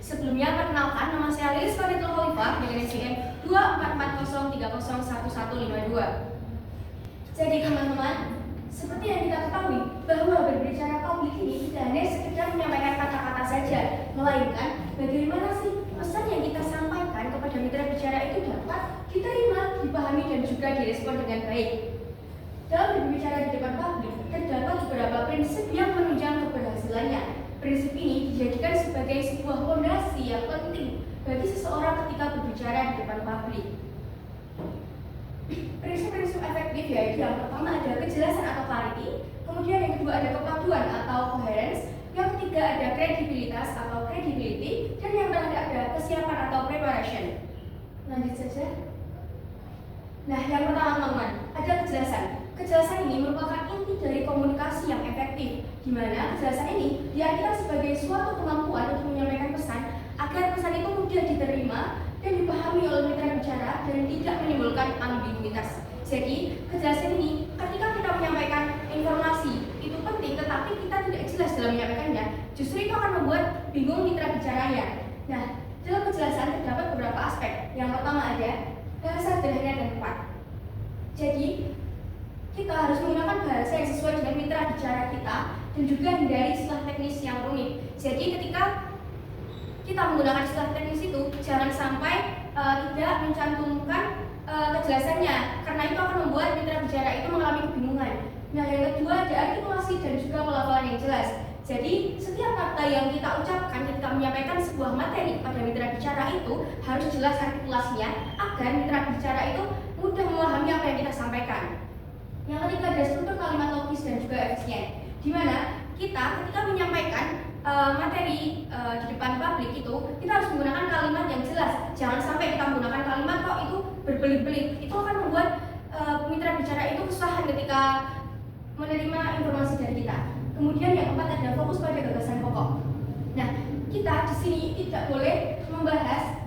Sebelumnya perkenalkan, nama saya Lilis Faritul Khalifah dengan SIM 2440301152. Jadi teman-teman, seperti yang kita ketahui bahwa berbicara publik ini tidak hanya sekedar menyampaikan kata-kata saja, melainkan bagaimana sih pesan yang kita sampaikan kepada mitra bicara itu dapat diterima, dipahami dan juga direspon dengan baik. Dalam berbicara di depan publik, terdapat beberapa prinsip yang menunjang keberhasilannya. Prinsip ini dijadikan sebagai sebuah fondasi yang penting bagi seseorang ketika berbicara di depan publik. Prinsip-prinsip efektif yaitu yang pertama ada kejelasan atau clarity, kemudian yang kedua ada kepaduan atau coherence, yang ketiga ada kredibilitas atau credibility, dan yang terakhir ada kesiapan atau preparation. Lanjut saja. Nah, yang pertama teman-teman, ada kejelasan. Kejelasan ini merupakan inti dari komunikasi yang efektif, di mana kejelasan ini diartikan sebagai suatu kemampuan untuk menyampaikan pesan agar pesan itu mudah diterima dan dipahami oleh mitra bicara dan tidak menimbulkan ambiguitas. Jadi, kejelasan ini ketika kita menyampaikan informasi itu penting, tetapi kita tidak jelas dalam menyampaikannya, justru itu akan membuat bingung mitra bicaranya. Nah, dalam kejelasan terdapat beberapa aspek. Yang pertama ada bahasa sederhana dan tepat. Jadi, kita harus menggunakan bahasa yang sesuai dengan mitra bicara kita dan juga hindari istilah teknis yang rumit. Jadi, ketika kita menggunakan istilah teknis itu, jangan sampai tidak mencantumkan kejelasannya, karena itu akan membuat mitra bicara itu mengalami kebingungan. Nah, yang kedua ada artikulasi dan juga pelafalan yang jelas. Jadi, setiap kata yang kita ucapkan ketika menyampaikan sebuah materi kepada mitra bicara itu harus jelas artikulasinya agar mitra bicara itu mudah memahami apa yang kita sampaikan. Yang ketiga ada struktur kalimat logis dan juga efisien, di mana kita ketika menyampaikan materi di depan publik itu kita harus menggunakan kalimat yang jelas. Jangan sampai kita menggunakan kalimat kok itu berbelit-belit. Itu akan membuat mitra bicara itu kesusahan ketika menerima informasi dari kita. Kemudian yang keempat ada fokus pada gagasan pokok. Nah, kita di sini tidak boleh membahas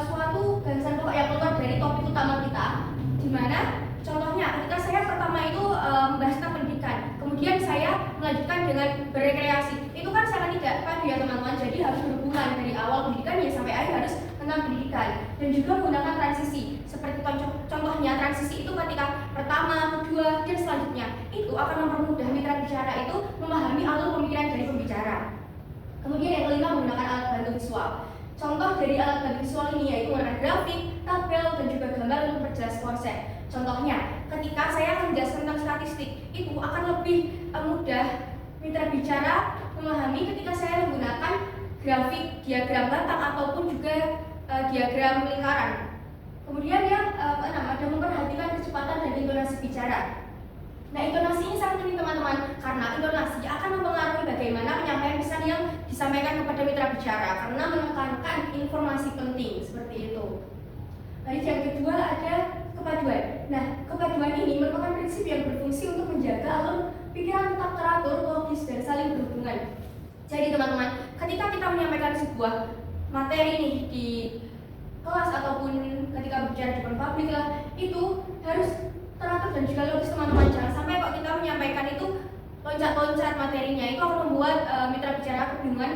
suatu gagasan pokok yang keluar dari topik utama kita, di mana contohnya ketika saya pertama itu membahas tentang pendidikan, kemudian saya melanjutkan dengan berekreasi, itu kan sangat tidak padu ya teman-teman. Jadi harus berhubungan dari awal pendidikan ya sampai akhir harus tentang pendidikan, dan juga menggunakan transisi. Seperti contohnya transisi itu ketika pertama, kedua, dan selanjutnya itu akan mempermudah mitra bicara itu memahami alur pemikiran dari pembicara. Kemudian yang kelima menggunakan alat bantu visual. Contoh dari alat bantu visual ini yaitu menggunakan grafik, tabel, dan juga gambar untuk memperjelas konsep. Contohnya, ketika saya akan menjelaskan tentang statistik, itu akan lebih mudah mitra bicara memahami ketika saya menggunakan grafik, diagram batang ataupun juga diagram lingkaran. Kemudian yang ada memperhatikan kecepatan dan intonasi bicara. Nah, intonasi ini sangat penting teman-teman, karena intonasi akan mempengaruhi bagaimana penyampaian pesan yang disampaikan kepada mitra bicara, karena menekankan informasi penting seperti itu. Lalu yang kedua ada kepaduan. Nah, kepaduan ini merupakan prinsip yang berfungsi untuk menjaga alur pikiran tetap teratur, logis, dan saling berhubungan. Jadi teman-teman, ketika kita menyampaikan sebuah materi nih di kelas ataupun ketika berbicara di depan publik lah, itu harus teratur dan juga logis teman-teman. Jangan sampai kok kita menyampaikan itu loncat-loncat materinya, itu akan membuat mitra bicara kebingungan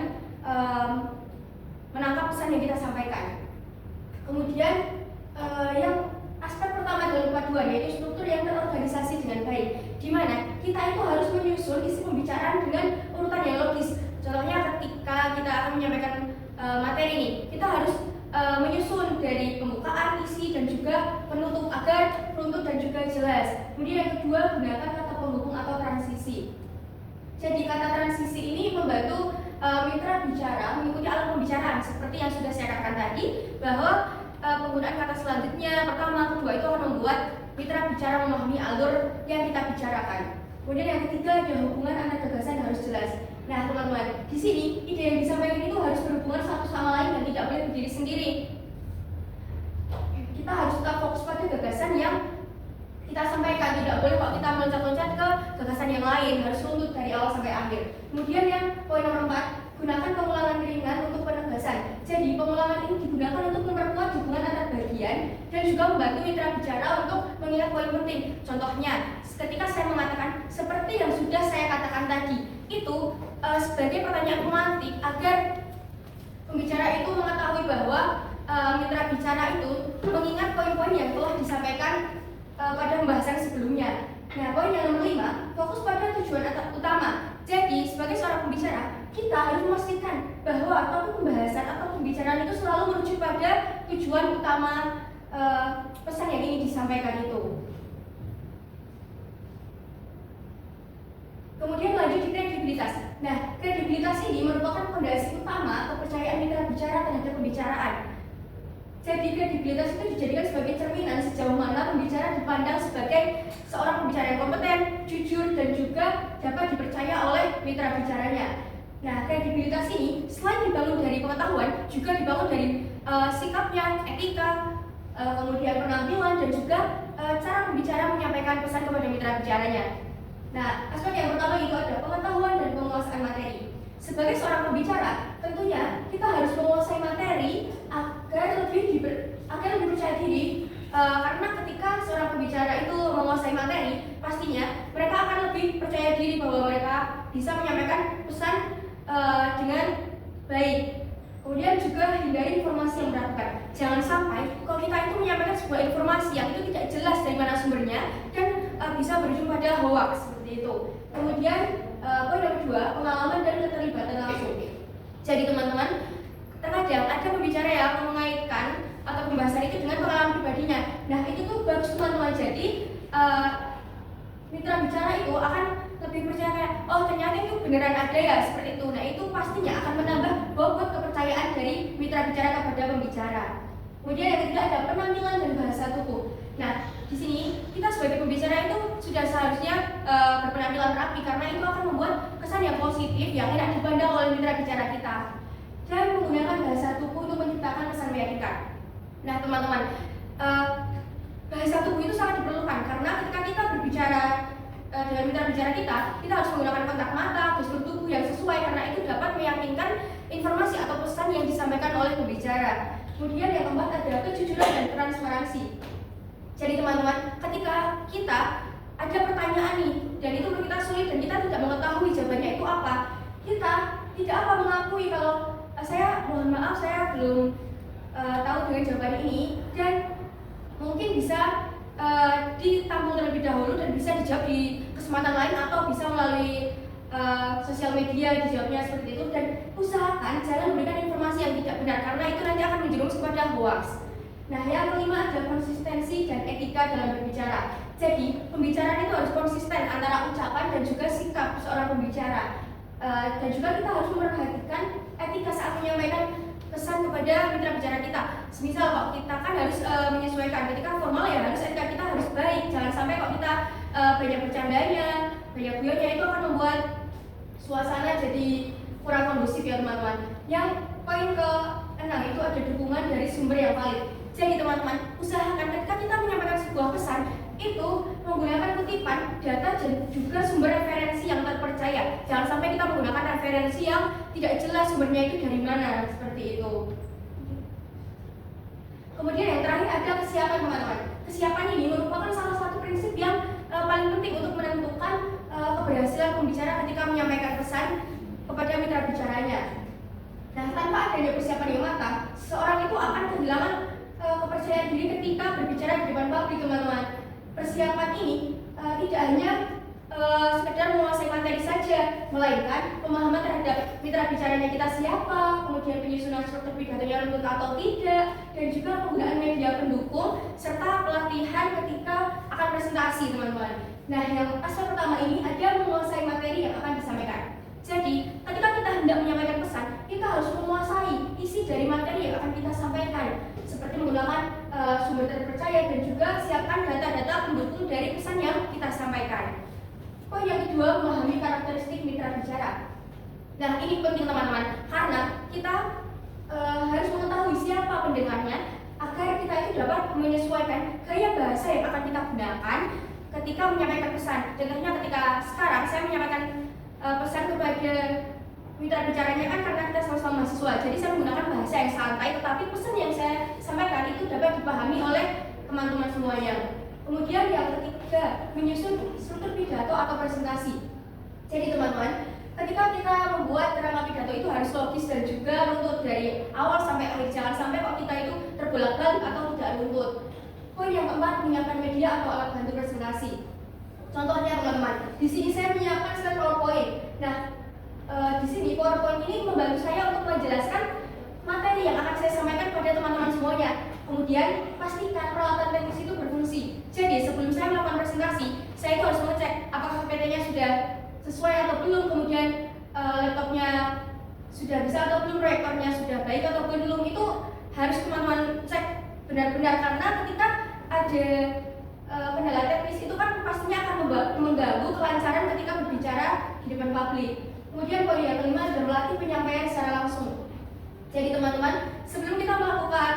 menangkap pesan yang kita sampaikan. Kemudian yang aspek pertama dalam kepaduan yaitu struktur yang terorganisasi dengan baik, di mana kita itu harus menyusun isi pembicaraan dengan urutan yang logis. Contohnya ketika kita akan menyampaikan materi ini, kita harus menyusun dari pembukaan, isi, dan juga penutup agar runtut dan juga jelas. Kemudian yang kedua gunakan kata penghubung atau transisi. Jadi kata transisi ini membantu mitra bicara mengikuti alur pembicaraan seperti yang sudah saya katakan tadi, bahwa penggunaan kata selanjutnya, pertama, kedua itu akan membuat mitra bicara memahami alur yang kita bicarakan. Kemudian yang ketiga ada hubungan antar gagasan harus jelas. Nah teman-teman, di sini ide yang disampaikan itu harus berhubungan satu sama lain dan tidak boleh berdiri sendiri. Kita harus tetap fokus pada gagasan yang kita sampaikan, tidak boleh kok kita meloncat-loncat ke gagasan yang lain, harus runtut dari awal sampai akhir. Kemudian yang poin nomor 4, gunakan pengulangan ringan untuk penegasan. Jadi pengulangan ini digunakan untuk memperkuat hubungan antar bagian dan juga membantu mitra bicara untuk mengingat poin penting. Contohnya, ketika saya mengatakan seperti yang sudah saya katakan tadi, itu sebagai pertanyaan pemantik agar Pembicara itu mengetahui bahwa mitra bicara itu mengingat poin-poin yang telah disampaikan pada pembahasan sebelumnya. Nah, poin yang nomor 5, fokus pada tujuan utama. Jadi, sebagai seorang pembicara, kita harus memastikan bahwa pembahasan atau pembicaraan itu selalu merujuk pada tujuan utama pesan yang ingin disampaikan itu. Kemudian lanjut di kredibilitas. Nah, kredibilitas ini merupakan fondasi utama kepercayaan mitra bicara terhadap pembicaraan. Jadi kredibilitas itu dijadikan sebagai cerminan sejauh mana pembicara dipandang sebagai seorang pembicara yang kompeten, jujur, dan juga dapat dipercaya oleh mitra bicaranya. Nah, kredibilitas ini selain dibangun dari pengetahuan, juga dibangun dari sikapnya, etika, kemudian penampilan, dan juga cara pembicara menyampaikan pesan kepada mitra bicaranya. Nah, aspek yang pertama itu ada pengetahuan dan penguasaan materi. Sebagai seorang pembicara, tentunya kita harus menguasai materi agar lebih percaya diri. Karena ketika seorang pembicara itu menguasai materi, pastinya mereka akan lebih percaya diri bahwa mereka bisa menyampaikan pesan dengan baik. Kemudian juga hindari informasi yang meragukan. Jangan sampai kalau kita itu menyampaikan sebuah informasi yang itu tidak jelas dari mana sumbernya dan bisa berujung pada hoax seperti itu. Kemudian poin yang kedua, pengalaman dan keterlibatan langsung. Jadi teman-teman, terkadang ada pembicara yang mengaitkan atau pembahasan itu dengan pengalaman pribadinya. Nah, itu tuh bagus teman-teman. Jadi mitra bicara itu akan lebih percaya kayak, oh ternyata itu beneran ada ya, seperti itu. Nah, itu pastinya akan menambah bobot kepercayaan dari mitra bicara kepada pembicara. Kemudian yang ketiga ada penampilan dan bahasa tubuh. Nah, di sini kita sebagai pembicara itu sudah seharusnya berpenampilan rapi karena itu akan membuat kesan yang positif yang tidak dipandang oleh mitra bicara kita. Dan menggunakan bahasa tubuh untuk menciptakan kesan meyakinkan. Nah, teman-teman, bahasa tubuh itu sangat diperlukan karena ketika kita berbicara dengan mitra bicara kita harus menggunakan kontak mata, gestur tubuh yang sesuai karena itu dapat meyakinkan informasi atau pesan yang disampaikan oleh pembicara. Kemudian yang keempat ada kejujuran dan transparansi. Jadi teman-teman, ketika kita ada pertanyaan nih dan itu menurut kita sulit dan kita tidak mengetahui jawabannya itu apa, kita tidak apa mengakui kalau saya mohon maaf saya belum tahu dengan jawaban ini dan mungkin bisa ditampung terlebih dahulu dan bisa dijawab di kesempatan lain atau bisa melalui sosial media dijawabnya seperti itu. Dan usahakan jangan memberikan informasi yang tidak benar karena itu nanti akan menjerumus kepada hoax. Nah, yang kelima ada konsistensi dan etika dalam berbicara. Jadi pembicaraan itu harus konsisten antara ucapan dan juga sikap seorang pembicara. Dan juga kita harus memperhatikan etika saat menyampaikan pesan kepada mitra bicara kita. Semisal kok kita kan harus menyesuaikan ketika formal ya harus etika kita harus baik. Jangan sampai kok kita banyak bercandanya, banyak guyonnya, itu akan membuat suasana jadi kurang kondusif ya teman-teman. Yang poin ke-6 itu ada dukungan dari sumber yang valid. Jadi teman-teman, usahakan ketika kita menyampaikan sebuah pesan itu menggunakan kutipan, data dan juga sumber referensi yang terpercaya. Jangan sampai kita menggunakan referensi yang tidak jelas sumbernya itu dari mana, seperti itu. Kemudian yang terakhir ada kesiapan teman-teman. Kesiapan ini merupakan salah satu prinsip yang paling penting untuk menentukan keberhasilan pembicara ketika menyampaikan pesan kepada mitra bicaranya. Nah, tanpa adanya persiapan yang matang, seseorang itu akan kehilangan kepercayaan diri ketika berbicara di depan publik teman-teman. Persiapan ini tidak hanya sekedar menguasai materi saja, melainkan pemahaman terhadap mitra bicaranya kita siapa, kemudian penyusunan struktur pidatonya lembut atau tidak, dan juga penggunaan media pendukung serta pelatihan ketika akan presentasi teman-teman. Nah, yang aspek pertama ini ada menguasai materi yang akan disampaikan. Jadi, ketika kita hendak menyampaikan pesan, kita harus menguasai isi dari materi yang akan kita sampaikan, seperti menggunakan sumber terpercaya dan juga siapkan data-data pendukung dari pesan yang kita sampaikan. Poin yang kedua, memahami karakteristik mitra bicara. Nah, ini penting teman-teman, karena kita harus mengetahui siapa pendengarnya agar kita itu dapat menyesuaikan gaya bahasa yang akan kita gunakan ketika menyampaikan pesan. Contohnya ketika sekarang saya menyampaikan pesan kepada mitra bicaranya kan karena kita sama-sama mahasiswa, jadi saya menggunakan bahasa yang santai, tetapi pesan yang saya sampaikan itu dapat dipahami oleh teman-teman semuanya. Kemudian yang ketiga, menyusun struktur pidato atau presentasi. Jadi teman-teman, ketika kita membuat kerangka pidato itu harus logis dan juga runtut dari awal sampai akhir. Jangan sampai kok kita itu terbolak-balik atau tidak runtut. Poin yang keempat, menyiapkan media atau alat bantu presentasi. Contohnya teman-teman, di sini saya menyiapkan slide PowerPoint. Nah, di sini PowerPoint ini membantu saya untuk menjelaskan materi yang akan saya sampaikan pada teman-teman semuanya. Kemudian pastikan peralatan teknis itu berfungsi. Jadi sebelum saya melakukan presentasi, saya itu harus mengecek apakah PPT-nya sudah sesuai atau belum, kemudian laptopnya sudah bisa atau belum, proyektornya sudah baik atau belum. Itu harus teman-teman cek benar-benar, karena ketika ada kendala teknis itu kan pastinya akan mengganggu kelancaran ketika berbicara di depan publik. Kemudian poin yang kelima adalah melatih penyampaian secara langsung. Jadi teman-teman, sebelum kita melakukan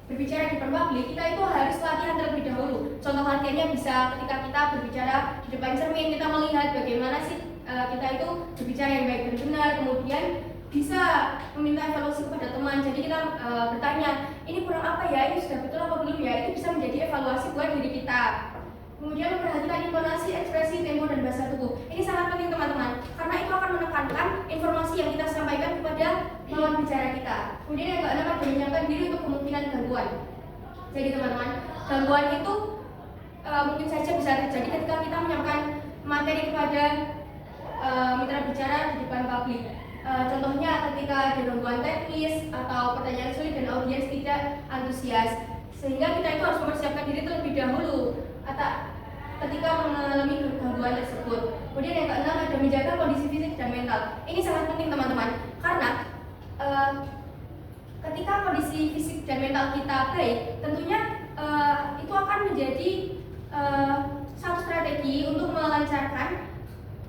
berbicara di depan publik, kita itu harus latihan terlebih dahulu. Contoh latihannya bisa ketika kita berbicara di depan cermin, kita melihat bagaimana sih kita itu berbicara yang baik dan benar. Kemudian bisa meminta evaluasi kepada teman. Jadi kita bertanya, ini kurang apa ya, ini sudah betul apa belum ya. Itu bisa menjadi evaluasi buat diri kita. Kemudian memperhatikan intonasi, ekspresi, tempo, dan bahasa tubuh. Ini sangat penting teman-teman, karena itu akan menekankan informasi yang kita sampaikan kepada lawan bicara kita. Kemudian yang keenam adalah menyiapkan diri untuk kemungkinan gangguan. Jadi teman-teman, gangguan itu mungkin saja bisa terjadi ketika kita menyampaikan materi kepada mitra bicara di depan publik. Contohnya ketika ada gangguan teknis atau pertanyaan sulit dan audiens tidak antusias, sehingga kita itu harus mempersiapkan diri terlebih dahulu atau ketika mengalami gangguan tersebut. Kemudian yang keenam ada menjaga kondisi fisik dan mental. Ini sangat penting teman-teman, karena ketika kondisi fisik dan mental kita baik, tentunya itu akan menjadi satu strategi untuk melancarkan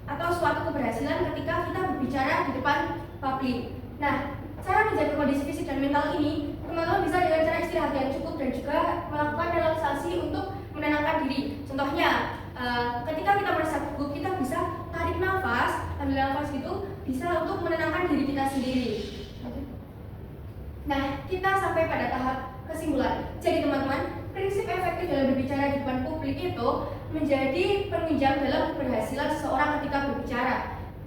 atau suatu keberhasilan ketika kita berbicara di depan publik. Nah, cara menjaga kondisi fisik dan mental ini, teman-teman bisa dengan cara istirahat yang cukup dan juga melakukan relaksasi untuk menenangkan diri. Contohnya, ketika kita merasa gugup, kita bisa tarik nafas, ambil nafas itu bisa untuk menenangkan diri kita sendiri. Nah, kita sampai pada tahap kesimpulan. Jadi teman-teman, prinsip efektif dalam berbicara di depan publik itu menjadi penunjang dalam keberhasilan seseorang ketika berbicara.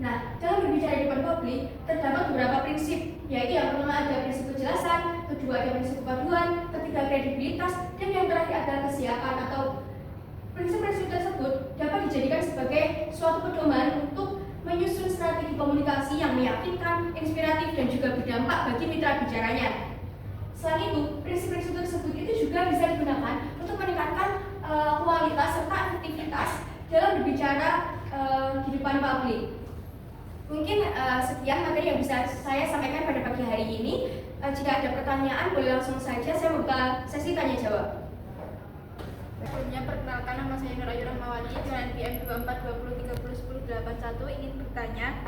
Nah, dalam berbicara di depan publik terdapat beberapa prinsip, yaitu yang pertama ada prinsip kejelasan, kedua ada prinsip kepaduan, ketiga kredibilitas, dan yang terakhir adalah kesiapan. Atau prinsip-prinsip tersebut dapat dijadikan sebagai suatu pedoman untuk menyusun strategi komunikasi yang meyakinkan, inspiratif, dan juga berdampak bagi mitra bicaranya. Selain itu, prinsip-prinsip tersebut itu juga bisa digunakan untuk meningkatkan kualitas serta efektivitas dalam berbicara di depan publik. Mungkin sekian materi yang bisa saya sampaikan pada pagi hari ini. Jika ada pertanyaan, boleh langsung saja saya membuka sesi tanya jawab. Sebelumnya perkenalkan, nama saya Nur Ayu Rahmawati dengan NPM 2420301081. Ingin bertanya,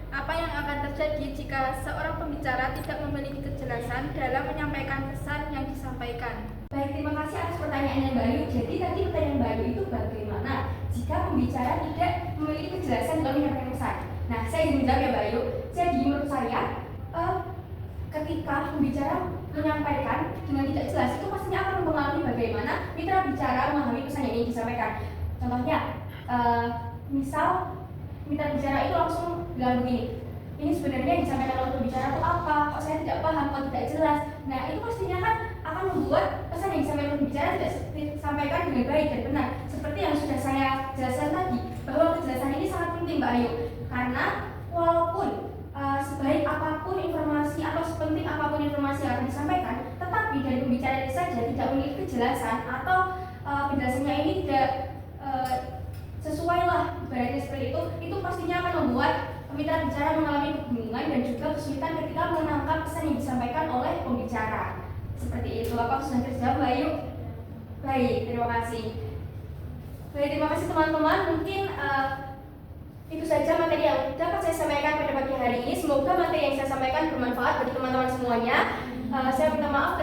apa yang akan terjadi jika seorang pembicara tidak memiliki kejelasan dalam menyampaikan pesan yang disampaikan? Baik, terima kasih atas pertanyaannya Mbak Ayu. Jadi tadi pertanyaan Mbak Ayu itu bagaimana jika pembicara tidak memiliki kejelasan dalam menyampaikan pesan? Nah, saya ingin menjawab ya Mbak Ayu. Jadi menurut saya, ketika pembicara menyampaikan dengan tidak jelas, itu pastinya akan mempengaruhi bagaimana mitra bicara memahami pesan yang ingin disampaikan. Contohnya, misal mitra bicara itu langsung bilang begini, ini sebenarnya yang disampaikan oleh pembicara itu apa? Kok saya tidak paham, kok tidak jelas? Nah, itu pastinya kan akan membuat pesan yang disampaikan pembicara tidak disampaikan dengan baik dan benar. Seperti yang sudah saya jelaskan tadi, bahwa kejelasan ini sangat penting Mbak Ayu. Karena walaupun sebaik apapun informasi atau sepenting apapun informasi yang akan disampaikan, tetapi dari pembicara itu saja tidak memiliki kejelasan atau penjelasannya ini tidak sesuai lah, ibaratnya seperti itu pastinya akan membuat mitra bicara mengalami kebingungan dan juga kesulitan ketika menangkap pesan yang disampaikan oleh pembicara. Seperti itu. Apa sudah terjawab Mbak Ayu? Baik, terima kasih. Baik, terima kasih teman-teman. Mungkin itu saja materi yang dapat saya sampaikan pada pagi hari ini. Semoga materi yang saya sampaikan bermanfaat bagi teman-teman semuanya. Saya minta maaf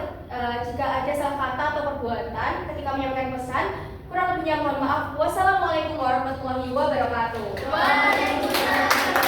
jika ada salah kata atau perbuatan ketika menyampaikan pesan. Kurang lebihnya mohon maaf. Wassalamualaikum warahmatullahi wabarakatuh. Waalaikumsalam.